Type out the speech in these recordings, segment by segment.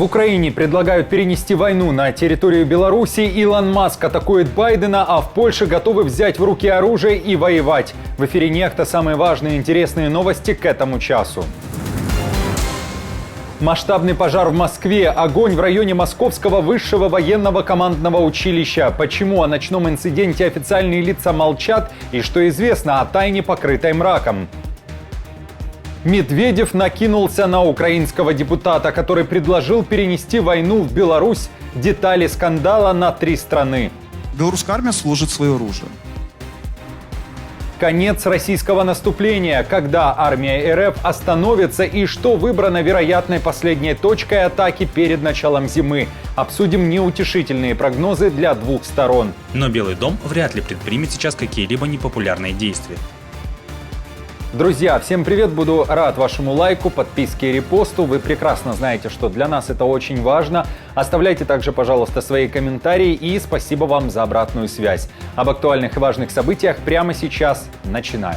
В Украине предлагают перенести войну на территорию Беларуси. Илон Маск атакует Байдена, а в Польше готовы взять в руки оружие и воевать. В эфире «Нехта» самые важные и интересные новости к этому часу. Масштабный пожар в Москве. Огонь в районе Московского высшего военного командного училища. Почему о ночном инциденте официальные лица молчат и что известно о тайне, покрытой мраком. Медведев накинулся на украинского депутата, который предложил перенести войну в Беларусь. Детали скандала на 3 страны. Белорусская армия служит свое оружие. Конец российского наступления. Когда армия РФ остановится и что выбрано вероятной последней точкой атаки перед началом зимы. Обсудим неутешительные прогнозы для двух сторон. Но Белый дом вряд ли предпримет сейчас какие-либо непопулярные действия. Друзья, всем привет! Буду рад вашему лайку, подписке и репосту. Вы прекрасно знаете, что для нас это очень важно. Оставляйте также, пожалуйста, свои комментарии и спасибо вам за обратную связь. Об актуальных и важных событиях прямо сейчас начинаем.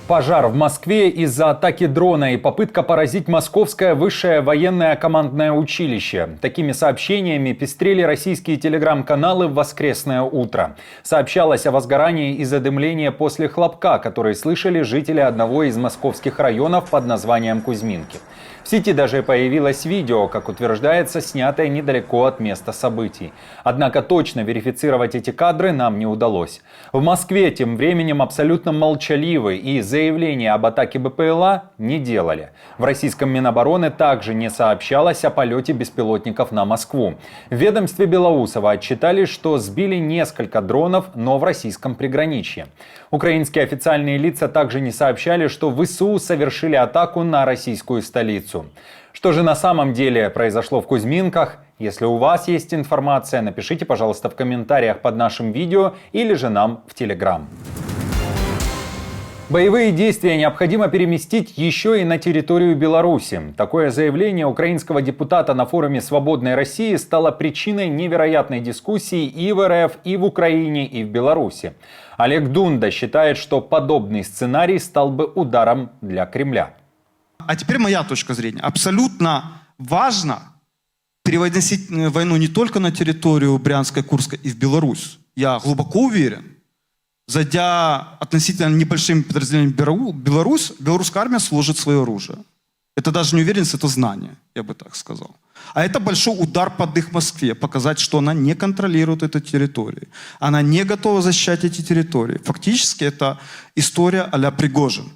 Пожар в Москве из-за атаки дрона и попытка поразить Московское высшее военное командное училище. Такими сообщениями пестрели российские телеграм-каналы в воскресное утро. Сообщалось о возгорании и задымлении после хлопка, которые слышали жители одного из московских районов под названием Кузьминки. В сети даже появилось видео, как утверждается, снятое недалеко от места событий. Однако точно верифицировать эти кадры нам не удалось. В Москве тем временем абсолютно молчаливы и заявления об атаке БПЛА не делали. В российском Минобороны также не сообщалось о полете беспилотников на Москву. В ведомстве Белоусова отчитали, что сбили несколько дронов, но в российском приграничье. Украинские официальные лица также не сообщали, что ВСУ совершили атаку на российскую столицу. Что же на самом деле произошло в Кузьминках? Если у вас есть информация, напишите, пожалуйста, в комментариях под нашим видео или же нам в Телеграм. Боевые действия необходимо переместить еще и на территорию Беларуси. Такое заявление украинского депутата на форуме «Свободной России» стало причиной невероятной дискуссии и в РФ, и в Украине, и в Беларуси. Олег Дунда считает, что подобный сценарий стал бы ударом для Кремля. А теперь моя точка зрения. Абсолютно важно переводить войну не только на территорию Брянска, Курска и в Беларусь. Я глубоко уверен. Зайдя относительно небольшими подразделениями в Беларусь, белорусская армия служит свое оружие. Это даже не уверенность, это знание, я бы так сказал. А это большой удар под дых Москве, показать, что она не контролирует эту территорию. Она не готова защищать эти территории. Фактически это история а-ля Пригожин.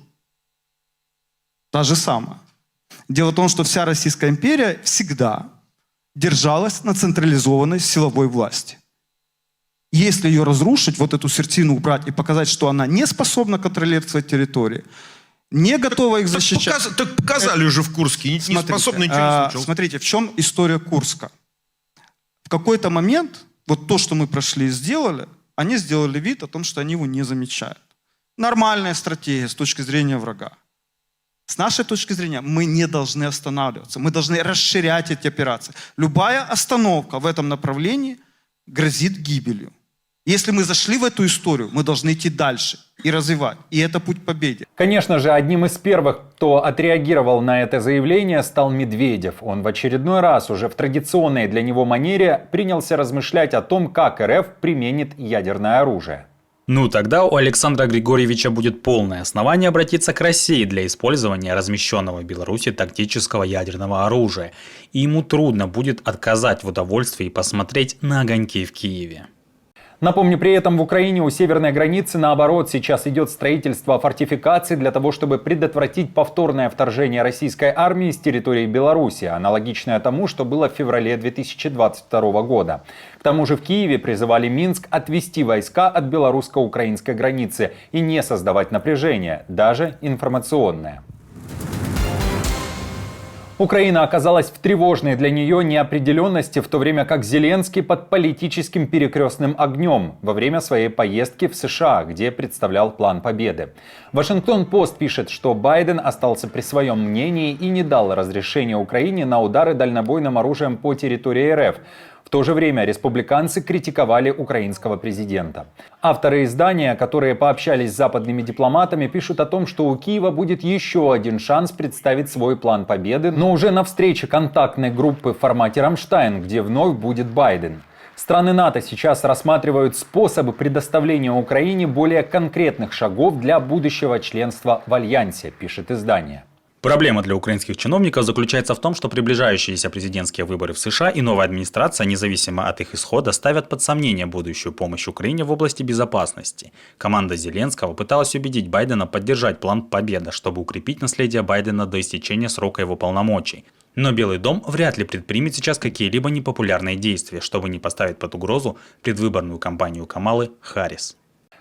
Та же самая. Дело в том, что вся Российская империя всегда держалась на централизованной силовой власти. Если ее разрушить, вот эту сердцину убрать и показать, что она не способна контролировать свои территории, не готова их защищать. Так показали уже в Курске, не способны ничего не случилось. Смотрите, в чем история Курска. В какой-то момент, вот то, что мы прошли и сделали, они сделали вид о том, что они его не замечают. Нормальная стратегия с точки зрения врага. С нашей точки зрения мы не должны останавливаться, мы должны расширять эти операции. Любая остановка в этом направлении грозит гибелью. Если мы зашли в эту историю, мы должны идти дальше и развивать. И это путь к победе. Конечно же, одним из первых, кто отреагировал на это заявление, стал Медведев. Он в очередной раз, уже в традиционной для него манере, принялся размышлять о том, как РФ применит ядерное оружие. Ну тогда у Александра Григорьевича будет полное основание обратиться к России для использования размещенного в Беларуси тактического ядерного оружия. И ему трудно будет отказать в удовольствии посмотреть на огоньки в Киеве. Напомню, при этом в Украине у северной границы, наоборот, сейчас идет строительство фортификаций для того, чтобы предотвратить повторное вторжение российской армии с территории Беларуси, аналогичное тому, что было в феврале 2022 года. К тому же в Киеве призывали Минск отвести войска от белорусско-украинской границы и не создавать напряжение, даже информационное. Украина оказалась в тревожной для нее неопределенности, в то время как Зеленский под политическим перекрестным огнем во время своей поездки в США, где представлял план победы. Вашингтон-Пост пишет, что Байден остался при своем мнении и не дал разрешения Украине на удары дальнобойным оружием по территории РФ. В то же время республиканцы критиковали украинского президента. Авторы издания, которые пообщались с западными дипломатами, пишут о том, что у Киева будет еще один шанс представить свой план победы, но уже на встрече контактной группы в формате «Рамштайн», где вновь будет Байден. Страны НАТО сейчас рассматривают способы предоставления Украине более конкретных шагов для будущего членства в Альянсе, пишет издание. Проблема для украинских чиновников заключается в том, что приближающиеся президентские выборы в США и новая администрация, независимо от их исхода, ставят под сомнение будущую помощь Украине в области безопасности. Команда Зеленского пыталась убедить Байдена поддержать план «Победа», чтобы укрепить наследие Байдена до истечения срока его полномочий. Но Белый дом вряд ли предпримет сейчас какие-либо непопулярные действия, чтобы не поставить под угрозу предвыборную кампанию Камалы Харрис.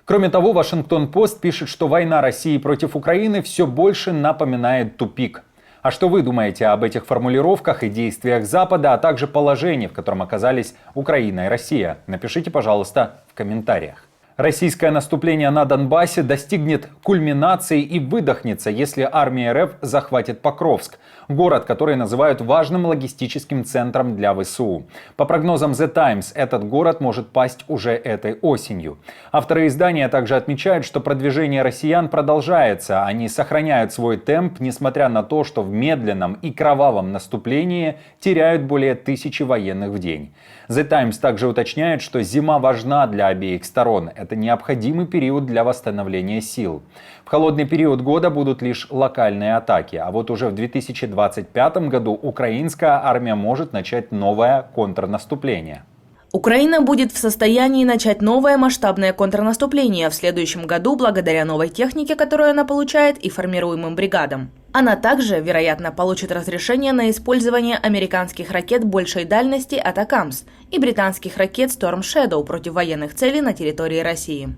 Кроме того, Вашингтон-Пост пишет, что война России против Украины все больше напоминает тупик. А что вы думаете об этих формулировках и действиях Запада, а также положении, в котором оказались Украина и Россия? Напишите, пожалуйста, в комментариях. Российское наступление на Донбассе достигнет кульминации и выдохнется, если армия РФ захватит Покровск, город, который называют важным логистическим центром для ВСУ. По прогнозам The Times, этот город может пасть уже этой осенью. Авторы издания также отмечают, что продвижение россиян продолжается. Они сохраняют свой темп, несмотря на то, что в медленном и кровавом наступлении теряют более 1000 военных в день. The Times также уточняет, что зима важна для обеих сторон. Это необходимый период для восстановления сил. В холодный период года будут лишь локальные атаки, а вот уже в 2025 году украинская армия может начать новое контрнаступление. Украина будет в состоянии начать новое масштабное контрнаступление в следующем году благодаря новой технике, которую она получает, и формируемым бригадам. Она также, вероятно, получит разрешение на использование американских ракет большей дальности «Атакамс» и британских ракет «Storm Shadow» против военных целей на территории России.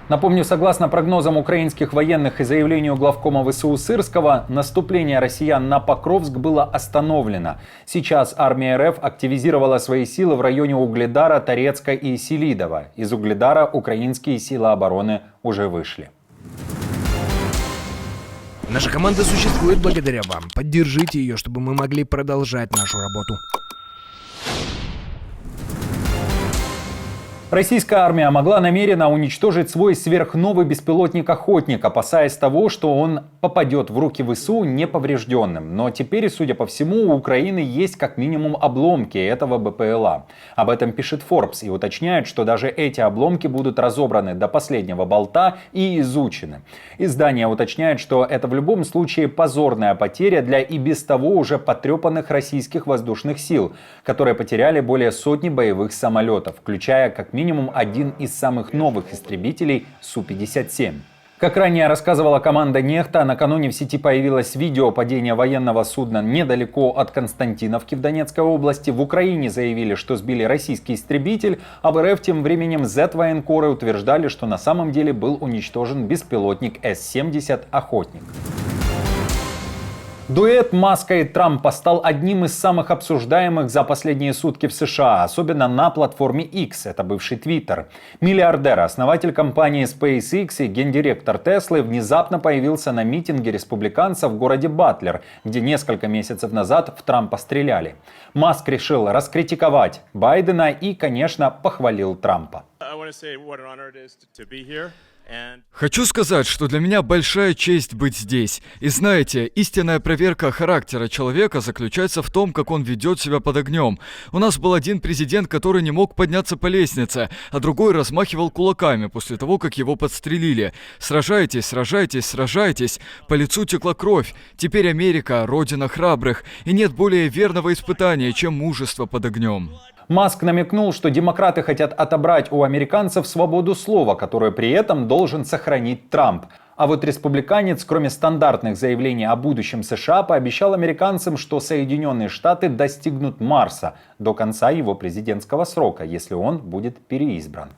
Напомню, согласно прогнозам украинских военных и заявлению главкома ВСУ Сырского, наступление россиян на Покровск было остановлено. Сейчас армия РФ активизировала свои силы в районе Угледара, Торецка и Селидова. Из Угледара украинские силы обороны уже вышли. Наша команда существует благодаря вам. Поддержите ее, чтобы мы могли продолжать нашу работу. Российская армия могла намеренно уничтожить свой сверхновый беспилотник-охотник, опасаясь того, что он попадет в руки ВСУ неповрежденным. Но теперь, судя по всему, у Украины есть как минимум обломки этого БПЛА. Об этом пишет Forbes и уточняет, что даже эти обломки будут разобраны до последнего болта и изучены. Издание уточняет, что это в любом случае позорная потеря для и без того уже потрепанных российских воздушных сил, которые потеряли более сотни боевых самолетов, включая как минимум один из самых новых истребителей Су-57. Как ранее рассказывала команда Нехта, накануне в сети появилось видео падения военного судна недалеко от Константиновки в Донецкой области. В Украине заявили, что сбили российский истребитель, а в РФ тем временем Z-военкоры утверждали, что на самом деле был уничтожен беспилотник С-70 «Охотник». Дуэт Маска и Трампа стал одним из самых обсуждаемых за последние сутки в США, особенно на платформе X, это бывший Twitter. Миллиардер, основатель компании SpaceX и гендиректор Теслы внезапно появился на митинге республиканцев в городе Батлер, где несколько месяцев назад в Трампа стреляли. Маск решил раскритиковать Байдена и, конечно, похвалил Трампа. Хочу сказать, что для меня большая честь быть здесь. И знаете, истинная проверка характера человека заключается в том, как он ведет себя под огнем. У нас был один президент, который не мог подняться по лестнице, а другой размахивал кулаками после того, как его подстрелили. Сражайтесь, сражайтесь, сражайтесь. По лицу текла кровь. Теперь Америка – родина храбрых. И нет более верного испытания, чем мужество под огнем. Маск намекнул, что демократы хотят отобрать у американцев свободу слова, которую при этом должен сохранить Трамп. А вот республиканец, кроме стандартных заявлений о будущем США, пообещал американцам, что Соединенные Штаты достигнут Марса до конца его президентского срока, если он будет переизбран.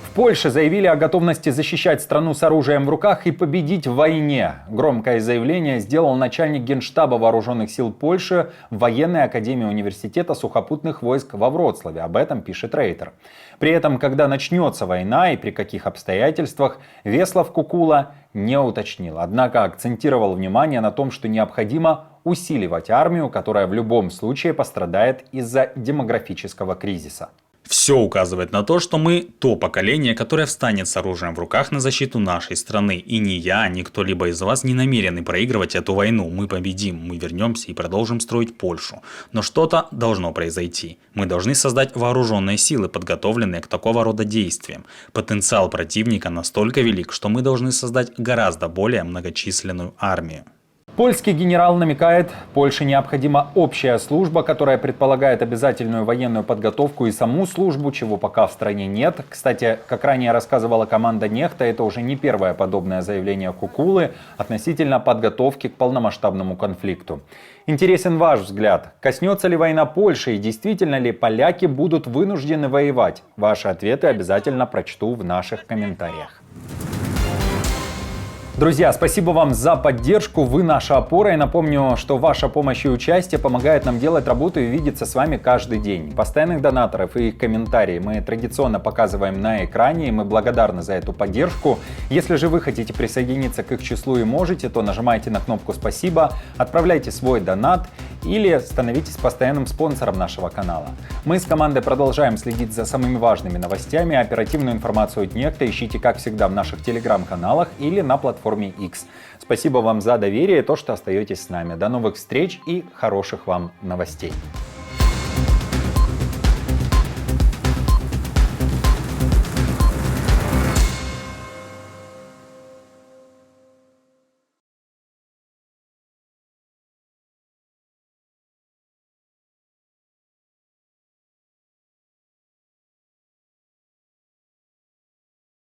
В Польше заявили о готовности защищать страну с оружием в руках и победить в войне. Громкое заявление сделал начальник Генштаба Вооруженных сил Польши в военной академии университета сухопутных войск во Вроцлаве. Об этом пишет Рейтер. При этом, когда начнется война и при каких обстоятельствах, Веслав Кукула не уточнил. Однако акцентировал внимание на том, что необходимо усиливать армию, которая в любом случае пострадает из-за демографического кризиса. Все указывает на то, что мы то поколение, которое встанет с оружием в руках на защиту нашей страны. И ни я, ни кто-либо из вас не намерены проигрывать эту войну. Мы победим, мы вернемся и продолжим строить Польшу. Но что-то должно произойти. Мы должны создать вооруженные силы, подготовленные к такого рода действиям. Потенциал противника настолько велик, что мы должны создать гораздо более многочисленную армию. Польский генерал намекает, Польше необходима общая служба, которая предполагает обязательную военную подготовку и саму службу, чего пока в стране нет. Кстати, как ранее рассказывала команда Нехта, это уже не первое подобное заявление Кукулы относительно подготовки к полномасштабному конфликту. Интересен ваш взгляд. Коснется ли война Польши и действительно ли поляки будут вынуждены воевать? Ваши ответы обязательно прочту в наших комментариях. Друзья, спасибо вам за поддержку, вы наша опора. И напомню, что ваша помощь и участие помогает нам делать работу и видеться с вами каждый день. Постоянных донаторов и их комментарии мы традиционно показываем на экране, и мы благодарны за эту поддержку. Если же вы хотите присоединиться к их числу и можете, то нажимайте на кнопку «Спасибо», отправляйте свой донат или становитесь постоянным спонсором нашего канала. Мы с командой продолжаем следить за самыми важными новостями. Оперативную информацию от Нехта ищите, как всегда, в наших телеграм-каналах или на платформе X. Спасибо вам за доверие и то, что остаетесь с нами. До новых встреч и хороших вам новостей.